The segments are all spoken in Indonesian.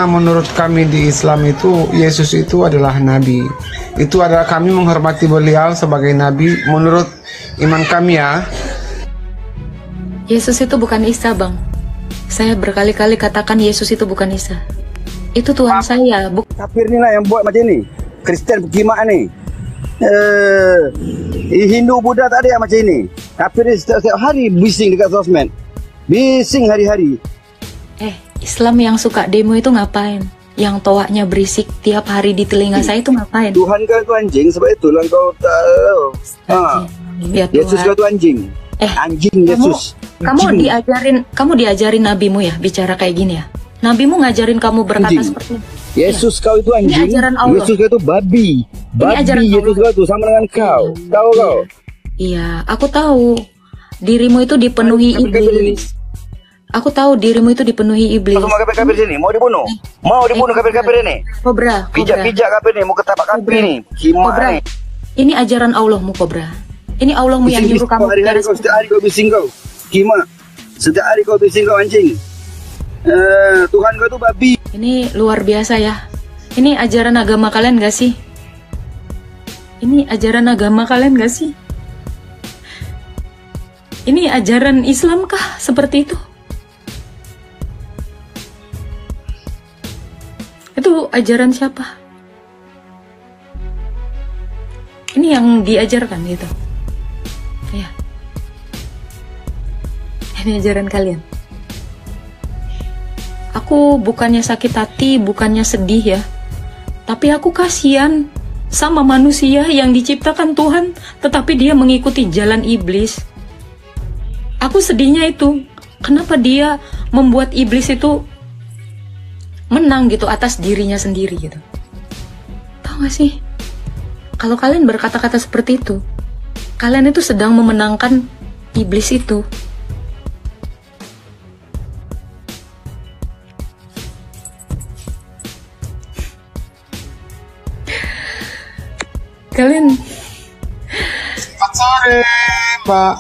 menurut kami di Islam itu Yesus itu adalah nabi. Itu adalah kami menghormati beliau sebagai nabi menurut iman kami ya. Yesus itu bukan Isa, Bang. Saya berkali-kali katakan Yesus itu bukan Isa. Itu Tuhan saya. Kafir ni lah yang buat macam ni. Kristen Kimak ni. Hindu Buddha tak ada yang macam ni. Kafir ni setiap hari bising dekat sosmed. Bising hari-hari. Islam yang suka demo itu ngapain? Yang toaknya berisik tiap hari di telinga saya itu ngapain? Tuhan kau tu anjing, sebab itulah kau tahu. Ya, Yesus kau tu anjing. Anjing Yesus. Kamu diajarin nabimu ya bicara kayak gini ya? Nabimu ngajarin kamu berkata anjing. Seperti ini. Yesus kau itu anjing. Ini ajaran Allah. Yesus kau itu babi. Babi Yesus kau itu sama dengan kau. Tahu kau? Iya, aku tahu. Dirimu itu dipenuhi iblis. Aku tahu dirimu itu dipenuhi iblis. Semua kafir-kafir sini mau dibunuh. Mau dibunuh kafir-kafir ini. Kobra. Pijak-pijak kafir ini, mau ketapak kafir ini. Kobra. Ini ajaran Allahmu, Kobra. Ini Allahmu yang nyuruh kamu. Hari-hari kau, setiap hari kau bising kau. Kima. Setiap hari kau bising kau anjing. Tuhan kau itu babi. Ini luar biasa ya. Ini ajaran agama kalian gak sih? Ini ajaran agama kalian gak sih? Ini ajaran Islam kah seperti itu? Itu ajaran siapa? Ini yang diajarkan gitu. Ya. Ini ajaran kalian. Aku bukannya sakit hati, bukannya sedih ya. Tapi aku kasihan sama manusia yang diciptakan Tuhan, tetapi dia mengikuti jalan iblis. Aku sedihnya itu, kenapa dia membuat iblis itu menang gitu atas dirinya sendiri gitu. Tahu gak sih? Kalau kalian berkata-kata seperti itu, kalian itu sedang memenangkan iblis itu. Kalian. Selamat sore, Mbak.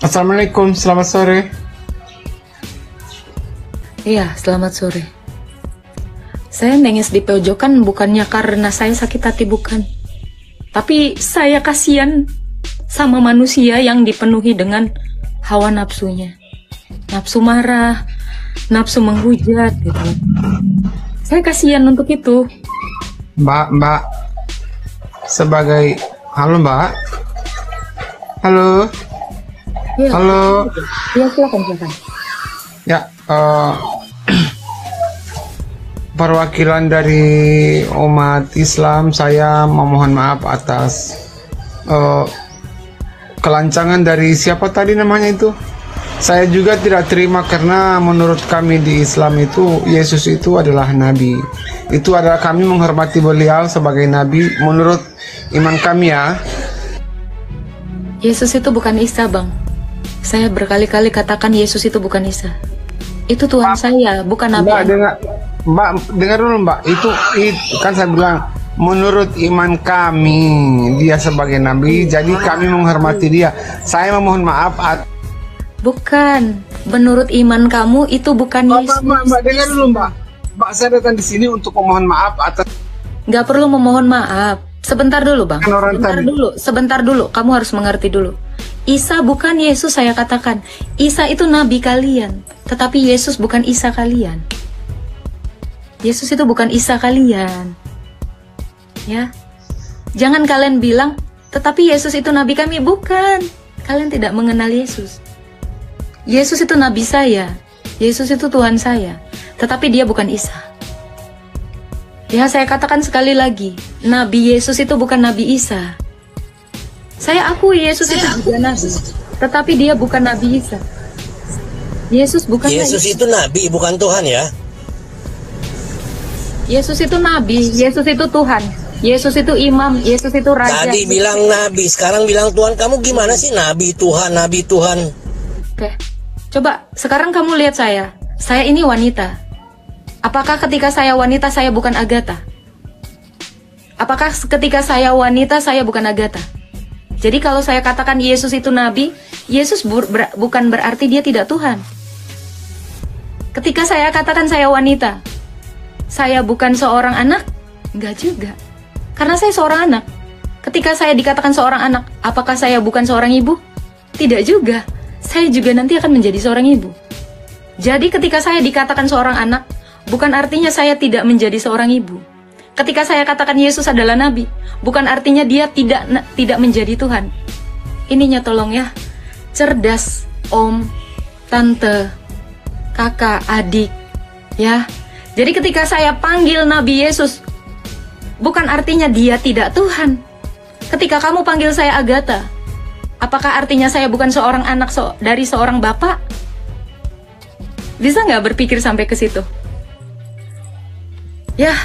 Assalamualaikum, selamat sore. Iya, selamat sore. Saya nangis di pojokan bukannya karena saya sakit hati, bukan. Tapi saya kasihan sama manusia yang dipenuhi dengan hawa nafsunya. Nafsu marah, nafsu menghujat gitu. Saya kasihan untuk itu. Mbak. Sebagai halo, Mbak. Halo. Ya, halo. Ya, silakan. Ya, perwakilan dari umat Islam, saya memohon maaf atas kelancangan dari siapa tadi namanya itu. Saya juga tidak terima karena menurut kami di Islam itu Yesus itu adalah nabi. Itu adalah kami menghormati beliau sebagai nabi menurut iman kami ya. Yesus itu bukan Isa, Bang. Saya berkali-kali katakan Yesus itu bukan Isa. Itu Tuhan saya, bukan nabi. Mbak, dengar dulu Mbak. Itu kan saya bilang menurut iman kami dia sebagai nabi, jadi kami menghormati dia. Saya memohon maaf. Bukan, menurut iman kamu itu bukan Yesus. Mbak, dengar dulu Mbak. Mbak, saya datang di sini untuk memohon maaf atas. Gak perlu memohon maaf. Sebentar dulu, Bang. Sebentar dulu. Kamu harus mengerti dulu. Isa bukan Yesus, saya katakan. Isa itu nabi kalian, tetapi Yesus bukan Isa kalian. Yesus itu bukan Isa kalian. Ya. Jangan kalian bilang, tetapi Yesus itu nabi kami. Bukan. Kalian tidak mengenal Yesus. Yesus itu nabi saya. Yesus itu Tuhan saya. Tetapi dia bukan Isa. Ya, saya katakan sekali lagi, Nabi Yesus itu bukan Nabi Isa. Saya akui Yesus itu juga nabi, tetapi dia bukan Nabi Isa. Yesus bukan Yesus itu nabi, bukan Tuhan ya. Yesus itu nabi, Yesus itu Tuhan. Yesus itu imam, Yesus itu raja. Tadi bilang nabi, sekarang bilang Tuhan. Kamu gimana sih nabi Tuhan, nabi Tuhan? Oke. Coba sekarang kamu lihat saya. Saya ini wanita. Apakah ketika saya wanita saya bukan Agatha? Apakah ketika saya wanita saya bukan Agatha? Jadi kalau saya katakan Yesus itu nabi, Yesus bukan berarti dia tidak Tuhan. Ketika saya katakan saya wanita, saya bukan seorang anak? Enggak juga. Karena saya seorang anak. Ketika saya dikatakan seorang anak, apakah saya bukan seorang ibu? Tidak juga. Saya juga nanti akan menjadi seorang ibu. Jadi ketika saya dikatakan seorang anak, bukan artinya saya tidak menjadi seorang ibu. Ketika saya katakan Yesus adalah nabi, bukan artinya dia tidak menjadi Tuhan. Ininya tolong ya, cerdas, om, tante, kakak, adik, ya. Jadi ketika saya panggil Nabi Yesus, bukan artinya dia tidak Tuhan. Ketika kamu panggil saya Agatha, apakah artinya saya bukan seorang anak dari seorang bapak? Bisa nggak berpikir sampai ke situ? Ya,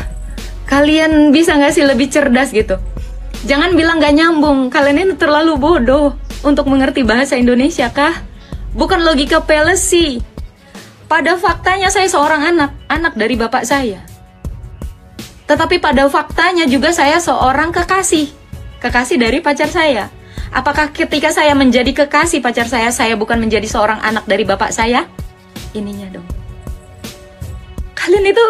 kalian bisa nggak sih lebih cerdas gitu? Jangan bilang nggak nyambung, kalian ini terlalu bodoh untuk mengerti bahasa Indonesia kah? Bukan logika fallacy. Pada faktanya saya seorang anak dari bapak saya. Tetapi pada faktanya juga saya seorang kekasih dari pacar saya. Apakah ketika saya menjadi kekasih pacar saya bukan menjadi seorang anak dari bapak saya? Ininya dong. Kalian itu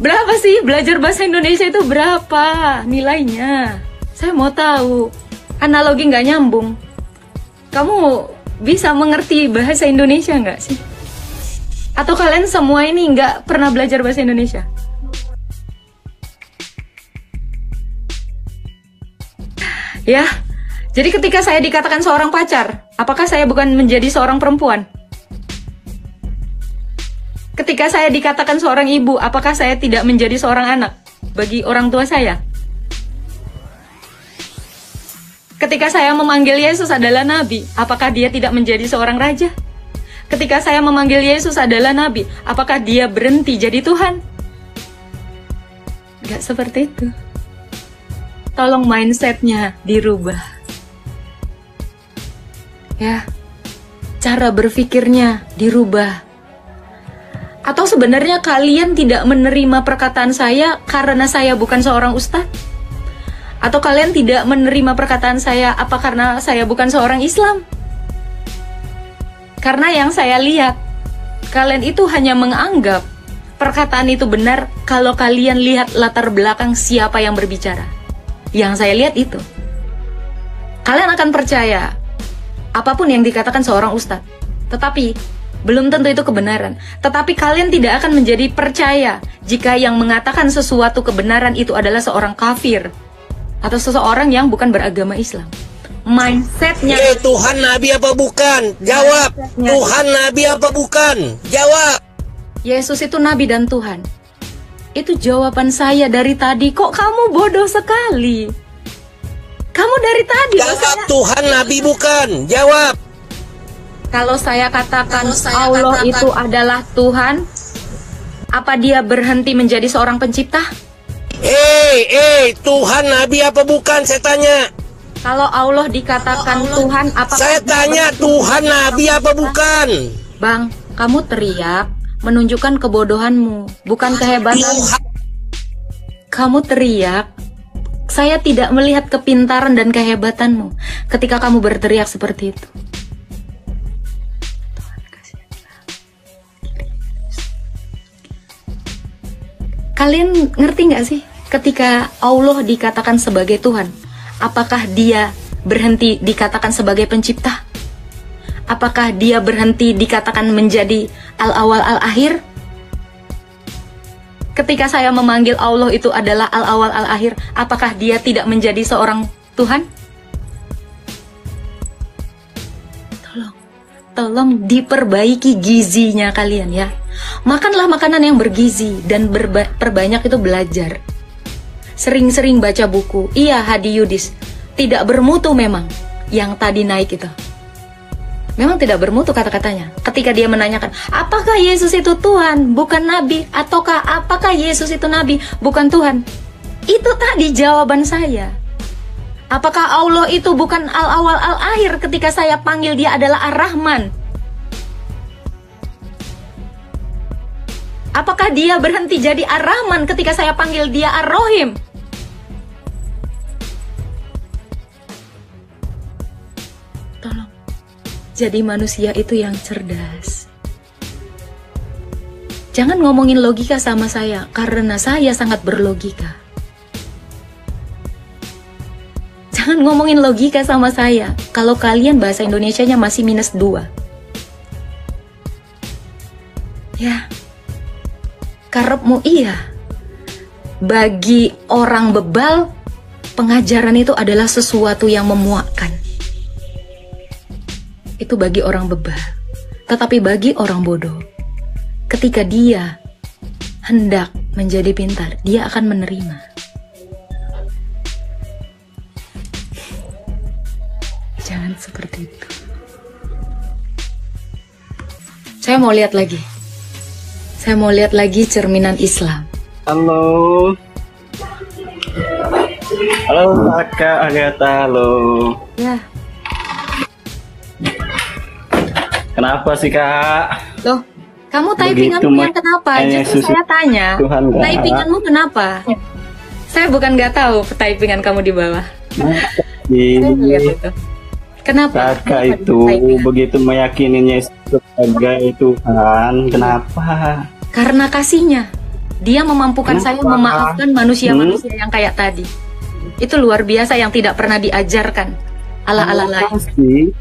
berapa sih belajar bahasa Indonesia itu berapa nilainya? Saya mau tahu. Analogi nggak nyambung. Kamu bisa mengerti bahasa Indonesia nggak sih? Atau kalian semua ini nggak pernah belajar bahasa Indonesia? Ya, jadi ketika saya dikatakan seorang pacar, apakah saya bukan menjadi seorang perempuan? Ketika saya dikatakan seorang ibu, apakah saya tidak menjadi seorang anak bagi orang tua saya? Ketika saya memanggil Yesus adalah nabi, apakah dia tidak menjadi seorang raja? Ketika saya memanggil Yesus adalah nabi, apakah dia berhenti jadi Tuhan? Gak seperti itu. Tolong mindsetnya dirubah. Ya, cara berpikirnya dirubah. Atau sebenarnya kalian tidak menerima perkataan saya karena saya bukan seorang ustadz? Atau kalian tidak menerima perkataan saya apa karena saya bukan seorang Islam? Karena yang saya lihat, kalian itu hanya menganggap perkataan itu benar kalau kalian lihat latar belakang siapa yang berbicara. Yang saya lihat itu. Kalian akan percaya apapun yang dikatakan seorang ustadz. Tetapi belum tentu itu kebenaran. Tetapi kalian tidak akan menjadi percaya jika yang mengatakan sesuatu kebenaran itu adalah seorang kafir atau seseorang yang bukan beragama Islam. Mindsetnya. Tuhan nabi apa bukan? Jawab. Tuhan nabi apa bukan? Jawab. Yesus itu nabi dan Tuhan. Itu jawaban saya dari tadi. Kok kamu bodoh sekali? Kamu dari tadi. Jawab, Tuhan nabi bukan. Jawab. Kalau saya katakan Allah itu adalah Tuhan, apa dia berhenti menjadi seorang pencipta? Tuhan nabi apa bukan? Saya tanya. Kalau Allah dikatakan Tuhan, apa? Saya tanya, Tuhan nabi apa bukan? Bang, kamu teriak menunjukkan kebodohanmu, bukan kehebatanmu. Kamu teriak, saya tidak melihat kepintaran dan kehebatanmu ketika kamu berteriak seperti itu. Kalian ngerti nggak sih? Ketika Allah dikatakan sebagai Tuhan, apakah dia berhenti dikatakan sebagai pencipta? Apakah dia berhenti dikatakan menjadi al-awal al-akhir? Ketika saya memanggil Allah itu adalah al-awal al-akhir, apakah dia tidak menjadi seorang Tuhan? Tolong diperbaiki gizinya kalian ya. Makanlah makanan yang bergizi dan perbanyak itu belajar. Sering-sering baca buku. Iya, Hadi Yudis, tidak bermutu memang yang tadi naik itu. Memang tidak bermutu kata-katanya. Ketika dia menanyakan, apakah Yesus itu Tuhan, bukan Nabi? Ataukah apakah Yesus itu Nabi, bukan Tuhan? Itu tadi jawaban saya. Apakah Allah itu bukan al-awal al-akhir ketika saya panggil dia adalah Ar-Rahman? Apakah dia berhenti jadi Ar-Rahman ketika saya panggil dia Ar-Rohim? Tolong, jadi manusia itu yang cerdas. Jangan ngomongin logika sama saya, karena saya sangat berlogika. Jangan ngomongin logika sama saya, kalau kalian bahasa Indonesianya masih -2. Ya, karepmu iya. Bagi orang bebal, pengajaran itu adalah sesuatu yang memuakkan. Itu bagi orang bebal. Tetapi bagi orang bodoh, ketika dia hendak menjadi pintar, dia akan menerima. Jangan seperti itu. Saya mau lihat lagi. Saya mau lihat lagi cerminan Islam. Halo. Halo Kak Agatha, halo. Ya. Kenapa sih Kak? Loh, kamu typinganmu yang kenapa? Justru saya tanya, typinganmu kenapa? Saya bukan nggak tahu typingan kamu di bawah. Saya lihat itu. Kenapa? Kakak itu begitu meyakininya sebagai Tuhan, kenapa? Karena kasihnya. Dia memampukan saya memaafkan manusia-manusia yang kayak tadi. Itu luar biasa yang tidak pernah diajarkan ala-ala lain.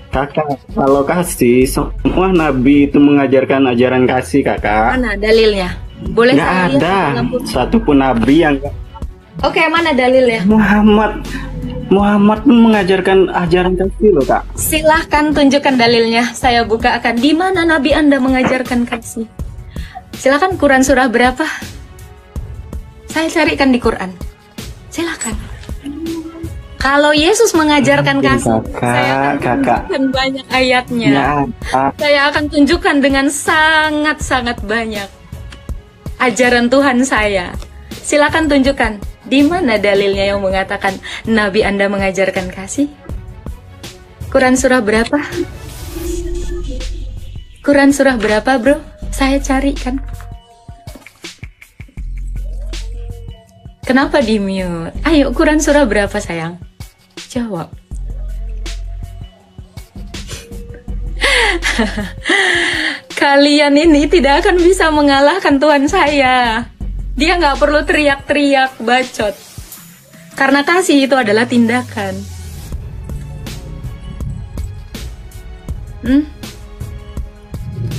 Kakak, kalau kasih, semua nabi itu mengajarkan ajaran kasih, Kakak. Mana dalilnya? Boleh nggak saya lihat ada dalam buku? satupun nabi yang... Oke, mana dalilnya? Muhammad pun mengajarkan ajaran kasih loh, Kak. Silahkan tunjukkan dalilnya. Saya buka akan di mana nabi Anda mengajarkan kasih. Silahkan, Quran surah berapa? Saya carikan di Quran. Silahkan. Kalau Yesus mengajarkan kasih, saya akan tunjukkan banyak ayatnya. Saya akan tunjukkan dengan sangat-sangat banyak ajaran Tuhan saya. Silakan tunjukkan di mana dalilnya yang mengatakan Nabi Anda mengajarkan kasih. Quran surah berapa? Quran surah berapa, bro? Saya carikan. Kenapa di mute? Ayo, Quran surah berapa, sayang? Jawab. Kalian ini tidak akan bisa mengalahkan Tuhan saya. Dia nggak perlu teriak-teriak bacot. Karena kasih itu adalah tindakan.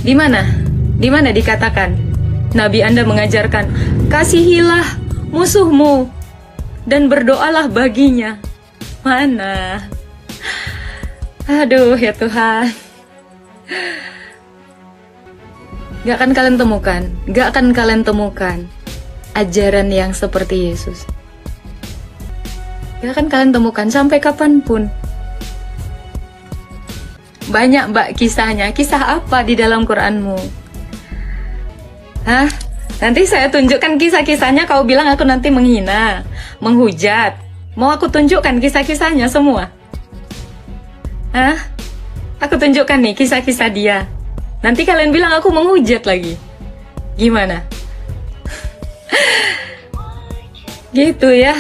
Di mana? Di mana dikatakan Nabi Anda mengajarkan kasihilah musuhmu dan berdoalah baginya? Mana? Aduh ya Tuhan. Gak akan kalian temukan, gak akan kalian temukan ajaran yang seperti Yesus. Gak akan kalian temukan sampai kapanpun. Banyak mbak kisahnya. Kisah apa di dalam Quranmu? Hah? Nanti saya tunjukkan kisah-kisahnya, kau bilang aku nanti menghina, menghujat. Mau aku tunjukkan kisah-kisahnya semua? Hah? Aku tunjukkan nih kisah-kisah dia. Nanti kalian bilang aku menghujat lagi. Gimana? Gitu ya.